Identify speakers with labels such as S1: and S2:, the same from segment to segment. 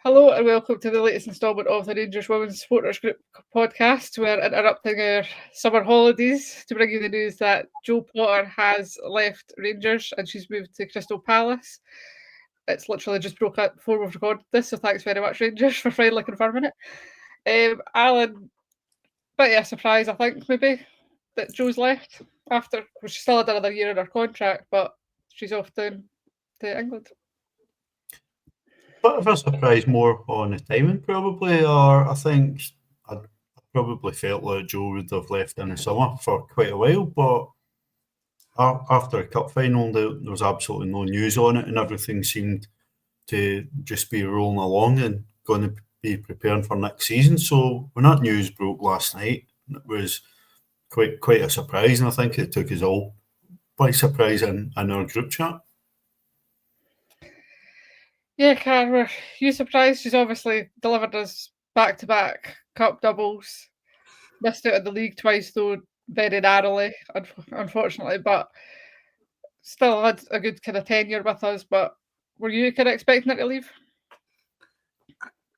S1: Hello and welcome to the latest instalment of the Rangers Women's Supporters Group podcast. We're interrupting our summer holidays to bring you the news that Jo Potter has left Rangers and she's moved to Crystal Palace. It's literally just broke out before we've recorded this, so thanks very much, Rangers, for finally confirming it. Alan, bit of a surprise, I think, maybe, that Jo's left after, well, she still had another year in her contract, but she's off down to England.
S2: Bit of a surprise more on the timing, probably, or I think I probably felt like Jo would have left in the summer for quite a while, but after a cup final, there was absolutely no news on it, and everything seemed to just be rolling along and going to be preparing for next season. So when that news broke last night, it was quite a surprise, and I think it took us all by surprise in our group chat.
S1: Yeah, Car, were you surprised? She's obviously delivered us back-to-back cup doubles. Missed out of the league twice, though, very narrowly, unfortunately, but still had a good kind of tenure with us. But were you kind of expecting her to leave?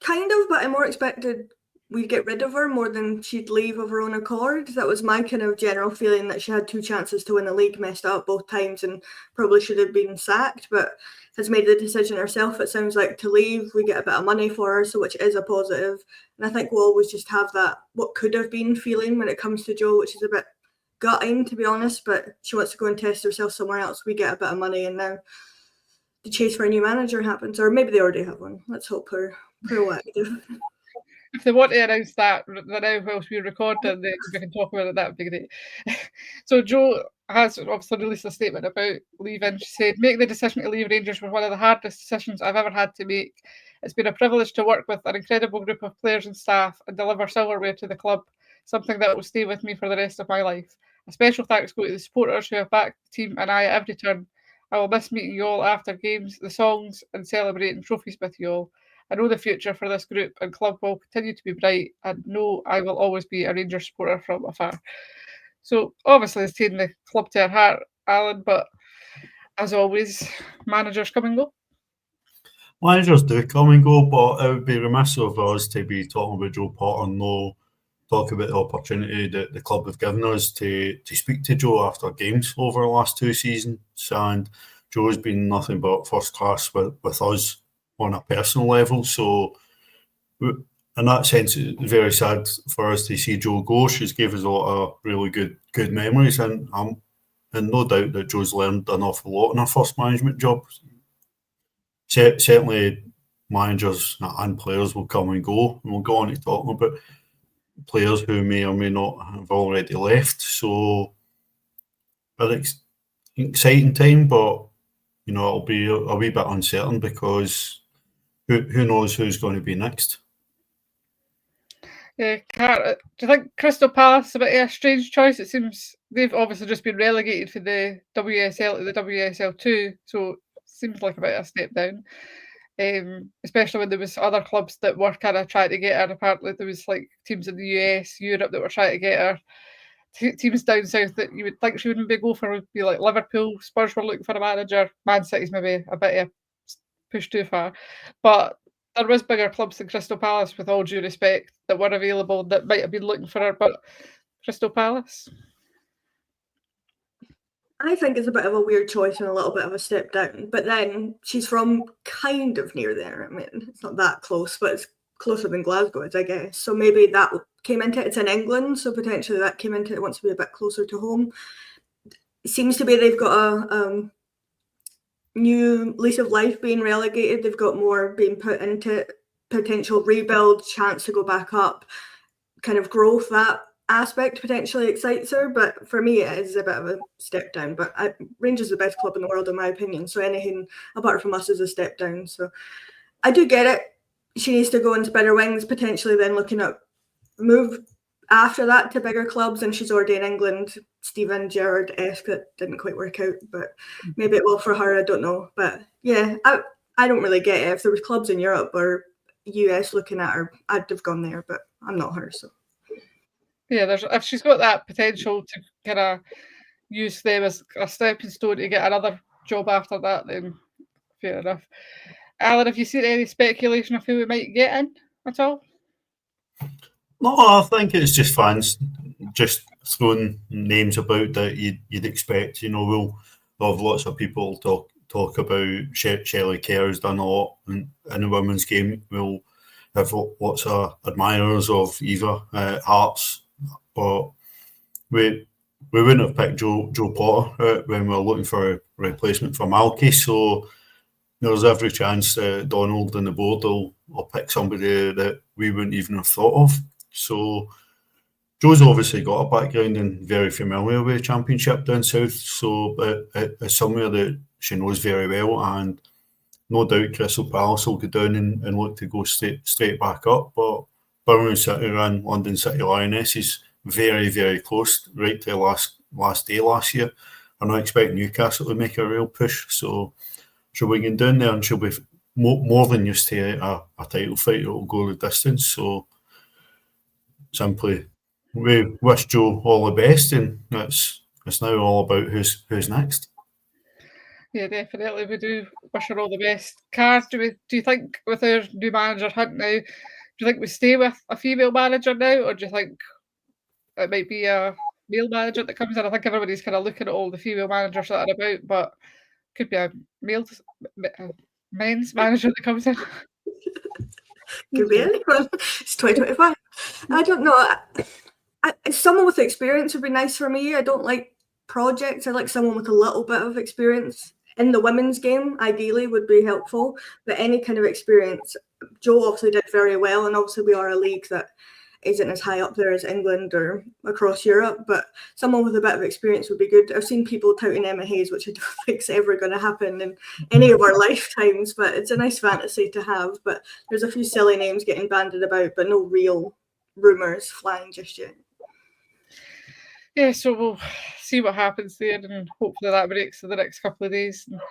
S3: Kind of, but I more expected we'd get rid of her more than she'd leave of her own accord. That was my kind of general feeling, that she had two chances to win the league, messed up both times, and probably should have been sacked, but has made the decision herself, it sounds like, to leave. We get a bit of money for her, so which is a positive. And I think we'll always just have that what could have been feeling when it comes to Jo, which is a bit gutting, to be honest, but she wants to go and test herself somewhere else. We get a bit of money, and now the chase for a new manager happens, or maybe they already have one. Let's hope her proactive.
S1: If they want to announce that now whilst we're recording, then we can talk about it. That would be great. So Jo has obviously released a statement about leaving. She said, "Making the decision to leave Rangers was one of the hardest decisions I've ever had to make. It's been a privilege to work with an incredible group of players and staff and deliver silverware to the club, something that will stay with me for the rest of my life. A special thanks go to the supporters who have backed the team and I at every turn. I will miss meeting you all after games, the songs, and celebrating trophies with you all. I know the future for this group and club will continue to be bright, and know I will always be a Rangers supporter from afar." So obviously it's taking the club to her heart, Alan, but as always, managers come and go.
S2: Managers do come and go, but it would be remiss of us to be talking about Jo Potter and no talk about the opportunity that the club have given us to speak to Jo after games over the last two seasons. And Jo's been nothing but first class with us on a personal level. So in that sense, it's very sad for us to see Jo go. She's gave us a lot of really good memories, and no doubt that Jo's learned an awful lot in her first management job. Certainly managers and players will come and go, and we'll go on to talking about players who may or may not have already left. So it's an exciting time, but it'll be a wee bit uncertain because who knows who's going to be next.
S1: Yeah, Kat, do you think Crystal Palace is a bit of a strange choice? It seems they've obviously just been relegated from the WSL to the WSL2, so it seems like a bit of a step down. Especially when there was other clubs that were kind of trying to get her. Apparently there was like teams in the US, Europe that were trying to get her. Teams down south that you would think she wouldn't be go for would be like Liverpool. Spurs were looking for a manager. Man City's maybe a bit of a push too far, but there was bigger clubs than Crystal Palace, with all due respect, that were available that might have been looking for her, but Crystal Palace.
S3: I think it's a bit of a weird choice and a little bit of a step down, but then she's from kind of near there. I mean, it's not that close, but it's closer than Glasgow is, I guess. So maybe that came into it. It's in England, so potentially that came into it. Wants to be a bit closer to home. It seems to be they've got a new lease of life being relegated. They've got more being put into it, potential rebuild, chance to go back up, kind of growth. That aspect potentially excites her, but for me it is a bit of a step down. But Rangers are the best club in the world in my opinion, so anything apart from us is a step down. So I do get it. She needs to go and spread her wings, potentially then looking at move after that to bigger clubs, and she's already in England. Steven Gerrard-esque, that didn't quite work out, but maybe it will for her, I don't know. But yeah, I don't really get it. If there was clubs in Europe or US looking at her, I'd have gone there, but I'm not her, so
S1: yeah, if she's got that potential to kind of use them as a stepping stone to get another job after that, then fair enough. Alan, have you seen any speculation of who we might get in at all?
S2: No, I think it's just fans just throwing names about that you'd expect. We'll have lots of people talk about Shelley Kerr's done a lot in the women's game. We'll have lots of admirers of Eva Hearts, but we wouldn't have picked Jo Potter when we were looking for a replacement for Malky. So there's every chance Donald and the board will pick somebody that we wouldn't even have thought of. So Jo's obviously got a background and very familiar with the Championship down south, so it's somewhere that she knows very well, and no doubt Crystal Palace will go down and look to go straight back up. But Birmingham City and London City Lionesses very, very close right to the last day last year. I'm not expecting Newcastle to make a real push, so she'll be going down there and she'll be more than used to a title fight that will go the distance. So simply, we wish Jo all the best, and it's now all about who's next.
S1: Yeah, definitely. We do wish her all the best. Car, do you think with our new manager hunt now, do you think we stay with a female manager now, or do you think it might be a male manager that comes in? I think everybody's kind of looking at all the female managers that are about, but could be a men's manager that comes in.
S3: Could be anyone. It's 2025. I don't know. Someone with experience would be nice for me. I don't like projects. I like someone with a little bit of experience in the women's game. Ideally, would be helpful. But any kind of experience, Jo obviously did very well, and obviously we are a league that isn't as high up there as England or across Europe, but someone with a bit of experience would be good. I've seen people touting Emma Hayes, which I don't think is ever going to happen in any of our lifetimes, but it's a nice fantasy to have. But there's a few silly names getting bandied about, but no real rumours flying just yet.
S1: Yeah, so we'll see what happens there, and hopefully that breaks in the next couple of days. And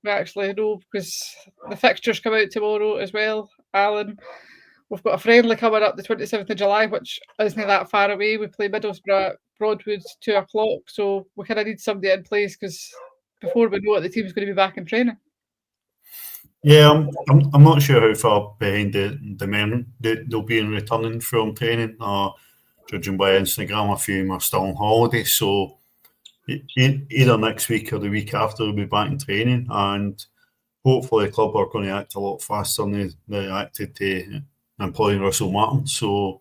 S1: we actually know, because the fixtures come out tomorrow as well, Alan. We've got a friendly coming up the 27th of July, which isn't that far away. We play Middlesbrough at Broadwood 2 o'clock, so we kind of need somebody in place because before we know it, the team's going to be back in training.
S2: Yeah, I'm not sure how far behind the men they'll be in returning from training. Judging by Instagram, a few of them are still on holiday, so either next week or the week after we'll be back in training, and hopefully the club are going to act a lot faster than they acted to employing Russell Martin. So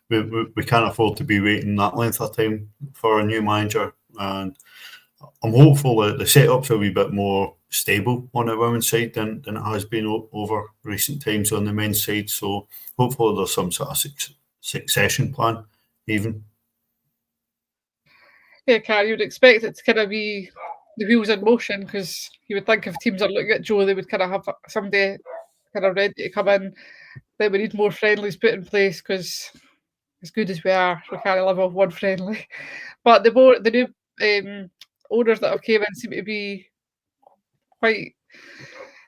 S2: we can't afford to be waiting that length of time for a new manager, and I'm hopeful that the setup's a wee bit more stable on the women's side than it has been over recent times on the men's side. So hopefully there's some sort of succession plan even.
S1: Yeah, Car, you would expect it to kind of be the wheels in motion, because you would think if teams are looking at Jo, they would kind of have somebody kind of ready to come in. Then we need more friendlies put in place, because as good as we are, we can't live off one friendly. But the new owners that have came in seem to be quite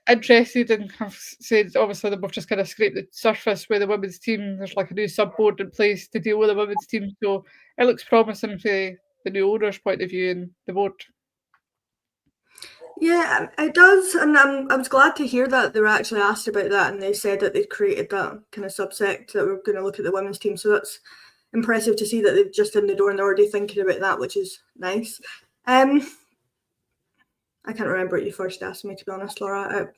S1: interested and have said, obviously, that we've just kind of scraped the surface with the women's team. There's like a new sub-board in place to deal with the women's team. So it looks promising for the new owner's point of view and the board.
S3: Yeah, it does, and I was glad to hear that they were actually asked about that, and they said that they'd created that kind of subsect that we're going to look at the women's team. So that's impressive to see that they've just in the door and they're already thinking about that, which is nice. I can't remember what you first asked me, to be honest, Laura.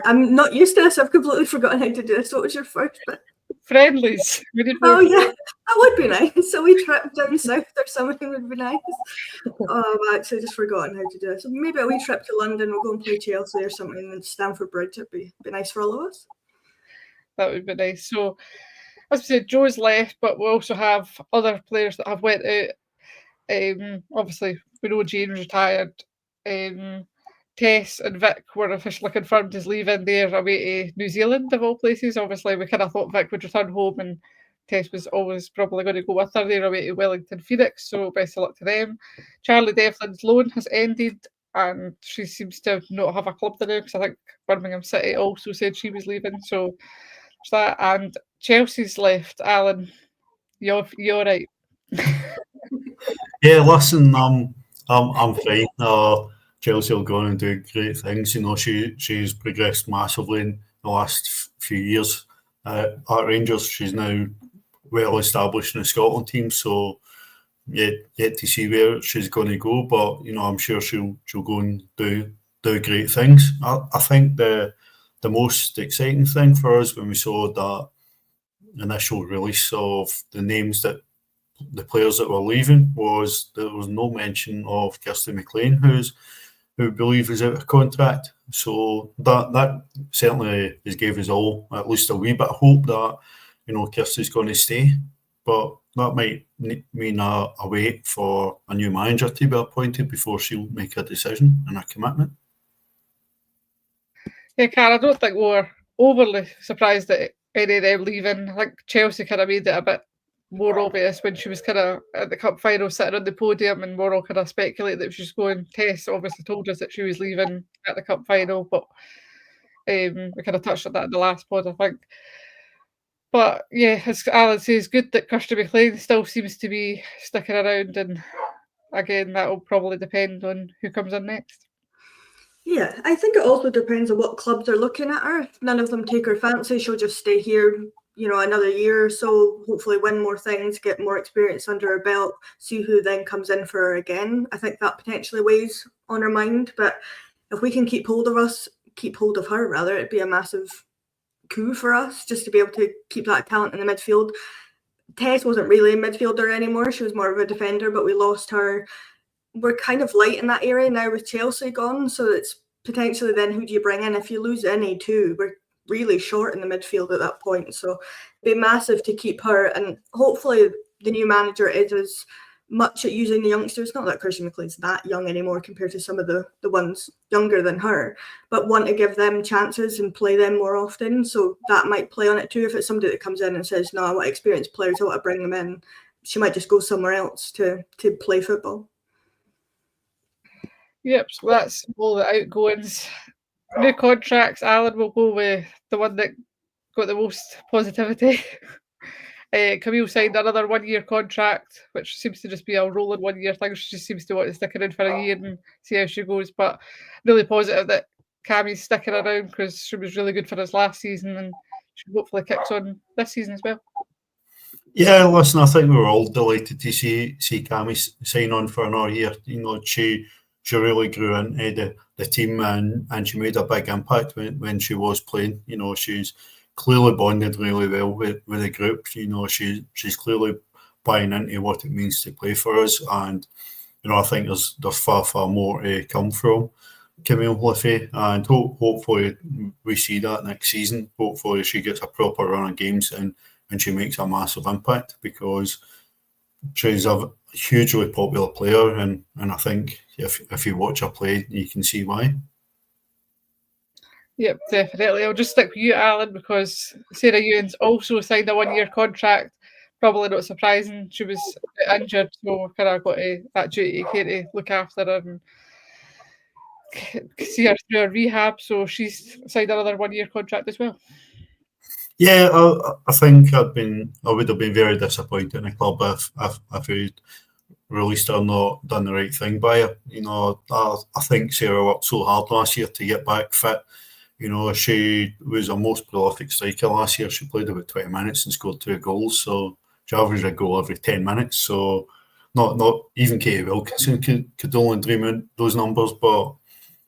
S3: I'm not used to this. I've completely forgotten how to do this. What was your first bit?
S1: Friendlies.
S3: Oh, yeah, that would be nice. So we trip down south or something would be nice. Oh, I've actually just forgotten how to do it. So maybe a wee trip to London, we'll go and play Chelsea or something, and Stamford Bridge. It'd be nice for all of us.
S1: That would be nice. So, as we said, Jo's left, but we also have other players that have went out. Obviously, we know Jane's retired. Tess and Vic were officially confirmed as leaving. They're away to New Zealand, of all places. Obviously, we kind of thought Vic would return home, and Tess was always probably going to go with her. They're away to Wellington Phoenix, so best of luck to them. Charlie Devlin's loan has ended, and she seems to not have a club there now, because I think Birmingham City also said she was leaving. So there's that, and Chelsea's left. Alan, you're right.
S2: Yeah, listen, I'm fine. Chelsea will go on and do great things. You know, she's progressed massively in the last few years. At Rangers, she's now well established in the Scotland team, so yet to see where she's going to go. But you know, I'm sure she'll go and do great things. I think the most exciting thing for us when we saw that initial release of the names that the players that were leaving was there was no mention of Kirsty McLean, who we believe is out of contract. So that certainly has gave us all at least a wee bit of hope that, you know, Kirsty's going to stay. But that might mean a wait for a new manager to be appointed before she'll make a decision and a commitment.
S1: Yeah, Cara, I don't think we're overly surprised at any of them leaving. I think Chelsea kind of made it a bit more obvious when she was kind of at the cup final sitting on the podium, and we're all kind of speculating that she was going. Tess obviously told us that she was leaving at the cup final, but we kind of touched on that in the last pod, I think. But yeah, as Alan says, good that Kirsty McLean still seems to be sticking around, and again, that will probably depend on who comes in next.
S3: Yeah, I think it also depends on what clubs are looking at her. If none of them take her fancy, she'll just stay here, you know, another year or so, hopefully win more things, get more experience under her belt, see who then comes in for her again. I think that potentially weighs on her mind. But if we can keep hold of her, it'd be a massive coup for us just to be able to keep that talent in the midfield. Tess wasn't really a midfielder anymore. She was more of a defender, but we lost her. We're kind of light in that area now with Chelsea gone, so it's potentially then who do you bring in? If you lose any two, we're really short in the midfield at that point. So it'd be massive to keep her, and hopefully the new manager is as much at using the youngsters. Not that Kirsty McLean's that young anymore compared to some of the ones younger than her, but want to give them chances and play them more often. So that might play on it too. If it's somebody that comes in and says, no, I want experienced players, I want to bring them in, she might just go somewhere else to play football.
S1: Yep, so that's all the outgoings. New contracts, Alan will go with the one that got the most positivity. Camille signed another 1 year contract, which seems to just be a rolling 1 year thing. She just seems to want to stick around for a year and see how she goes. But really positive that Cammie's sticking around because she was really good for us last season, and she hopefully kicks on this season as well.
S2: Yeah, listen, I think we were all delighted to see Cammie sign on for another year. You know, she really grew into the team and she made a big impact when she was playing. You know, she's clearly bonded really well with the group. You know, she's clearly buying into what it means to play for us. And, you know, I think there's far more to come from Camille Liffey. And hopefully we see that next season. Hopefully she gets a proper run of games and she makes a massive impact, because she's a hugely popular player, and I think if you watch her play, you can see why.
S1: Yep, definitely. I'll just stick with you, Alan, because Sarah Ewens also signed a 1 year contract. Probably not surprising. She was injured, so kind of got that duty of care to look after her and see her through her rehab. So she's signed another 1 year contract as well.
S2: Yeah, I think I would have been very disappointed in the club if we'd released her, not done the right thing by her. You know, I think Sarah worked so hard last year to get back fit. You know, she was a most prolific striker last year. She played about 20 minutes and scored 2 goals. So she averaged a goal every 10 minutes. So not even Katie Wilkinson could only dream in those numbers. But,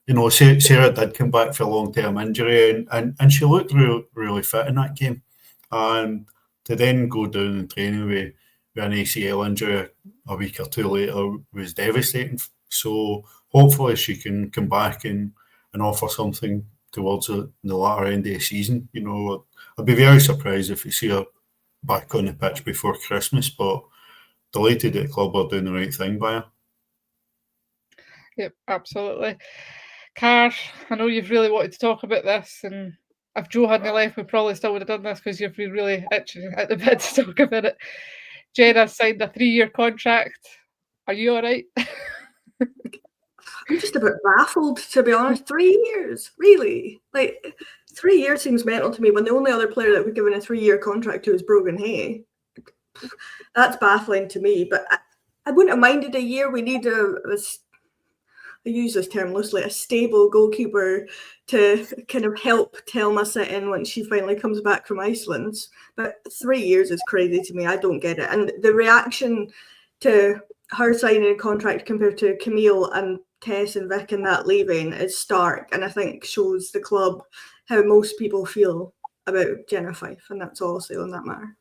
S2: you know, Sarah did come back for a long-term injury and she looked really fit in that game. And to then go down in training with an ACL injury a week or two later was devastating. So hopefully she can come back and offer something towards the latter end of the season. You know, I'd be very surprised if we see her back on the pitch before Christmas, but delighted that the club are doing the right thing by her.
S1: Yep, absolutely. Car, I know you've really wanted to talk about this, and if Joe hadn't left, we probably still would have done this because you've been really itching at the bit to talk about it. Jenna signed a 3 year contract. Are you all right?
S3: I'm just a bit baffled, to be honest. 3 years, really? Like, 3 years seems mental to me when the only other player that we've given a 3 year contract to is Brogan Hay. That's baffling to me, but I wouldn't have minded a year. We need a I use this term loosely, a stable goalkeeper to kind of help Thelma sit in when she finally comes back from Iceland. But 3 years is crazy to me. I don't get it. And the reaction to her signing a contract compared to Camille and Tess and Vic and that leaving is stark, and I think shows the club how most people feel about Jenna Fife, and that's all I'll say on that matter.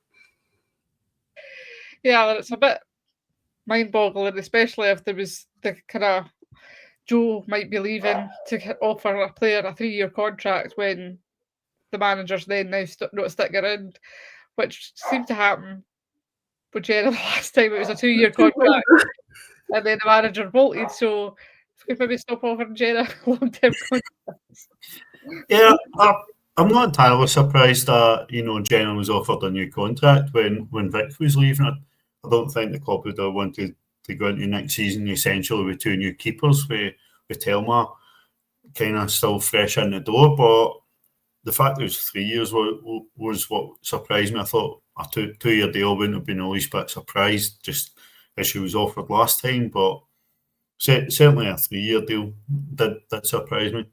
S1: Yeah, it's a bit mind-boggling, especially if there was the kind of Joe might be leaving to offer a player a 3-year contract when the manager's then now not sticking around, which seemed to happen with Jenna the last time. It was a 2-year contract, and then the manager bolted. So we could maybe stop offering Jenna long-term contracts.
S2: Yeah, I'm not entirely surprised that Jenna was offered a new contract when Vic was leaving. I don't think the club would have wanted to go into next season essentially with 2 new keepers, with Thelma kind of still fresh in the door. But the fact that it was 3 years was what surprised me. I thought a 2-year deal wouldn't have been the least bit surprised, just as she was offered last time. But certainly a 3-year deal did surprise me.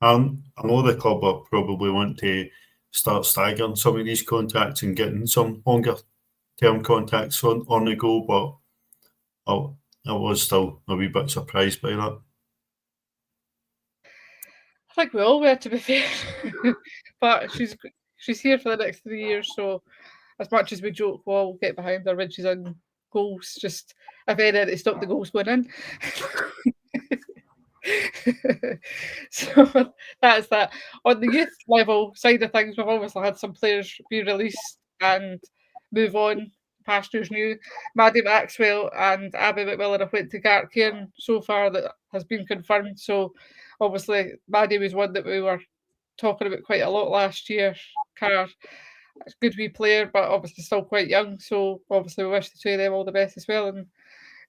S2: I know the club will probably want to start staggering some of these contracts and getting some longer term contracts on the go, but I was still a wee bit surprised by that.
S1: I think we all were, to be fair. But she's here for the next 3 years, so as much as we joke, we'll get behind her when she's in goals. Just if anything to stop the goals going in. So that's that. On the youth level side of things, we've obviously had some players be released and move on. Pastures new. Maddie Maxwell and Abby McMillan have went to Gartcairn so far, that has been confirmed. So obviously Maddie was one that we were talking about quite a lot last year. Cara, a good wee player, but obviously still quite young. So obviously we wish the two of them all the best as well, and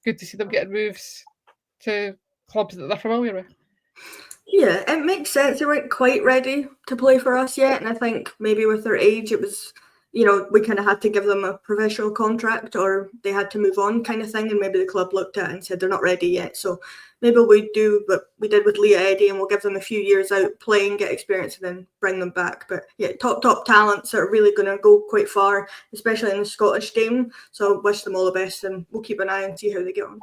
S1: good to see them getting moves to clubs that they're familiar with.
S3: Yeah, it makes sense. They weren't quite ready to play for us yet, and I think maybe with their age, it was, we kind of had to give them a professional contract, or they had to move on kind of thing, and maybe the club looked at it and said they're not ready yet. So maybe we do what we did with Leah Eddy, and we'll give them a few years out playing, get experience, and then bring them back. But yeah, top talents are really going to go quite far, especially in the Scottish game. So I wish them all the best, and we'll keep an eye and see how they get on.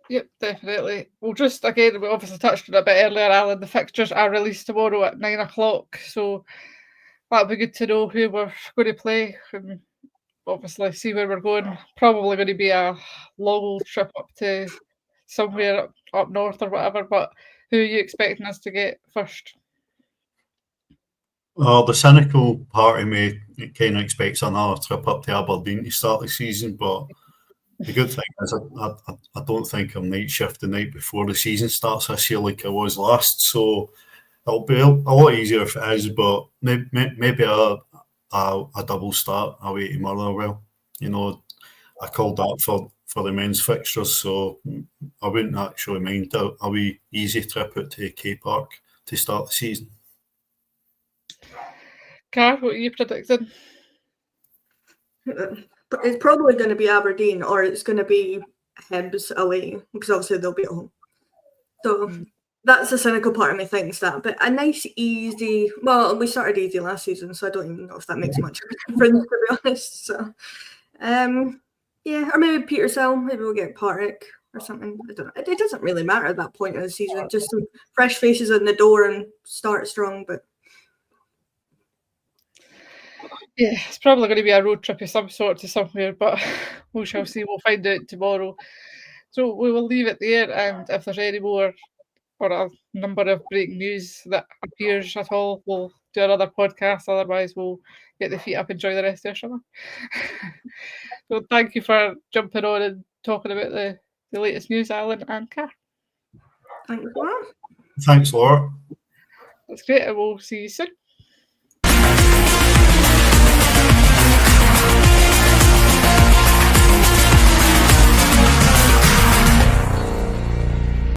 S1: Yep, definitely. We'll just, again, we obviously touched on it a bit earlier, Alan, the fixtures are released tomorrow at 9 o'clock, so that'll be good to know who we're going to play and obviously see where we're going. Probably going to be a long old trip up to somewhere up north or whatever, but who are you expecting us to get first?
S2: Well, the cynical part of me kind of expects another trip up to Aberdeen to start the season, but the good thing is I don't think I'm night shift the night before the season starts this year like I was last, so it'll be a lot easier if it is, but maybe a double start away to Motherwell. I called that for the men's fixtures, so I wouldn't actually mind a wee easy trip out to K Park to start the season.
S1: Car, what are you predicting?
S3: It's probably going to be Aberdeen, or it's going to be Hibs away, because obviously they'll be at home. So that's the cynical part of me thinks that. But a nice, easy... Well, we started easy last season, so I don't even know if that makes much difference, to be honest. So, yeah, or maybe Petersell. Maybe we'll get Partick or something. I don't know. It doesn't really matter at that point of the season. Just some fresh faces in the door and start strong, but...
S1: Yeah, it's probably going to be a road trip of some sort to somewhere, but we shall see. We'll find out tomorrow. So we will leave it there, and if there's any more or a number of breaking news that appears at all, we'll do another podcast. Otherwise, we'll get the feet up and enjoy the rest of our summer. So thank you for jumping on and talking about the latest news, Alan and Car.
S3: Thanks, Laura.
S2: Thanks, Laura.
S1: That's great, and we'll see you soon.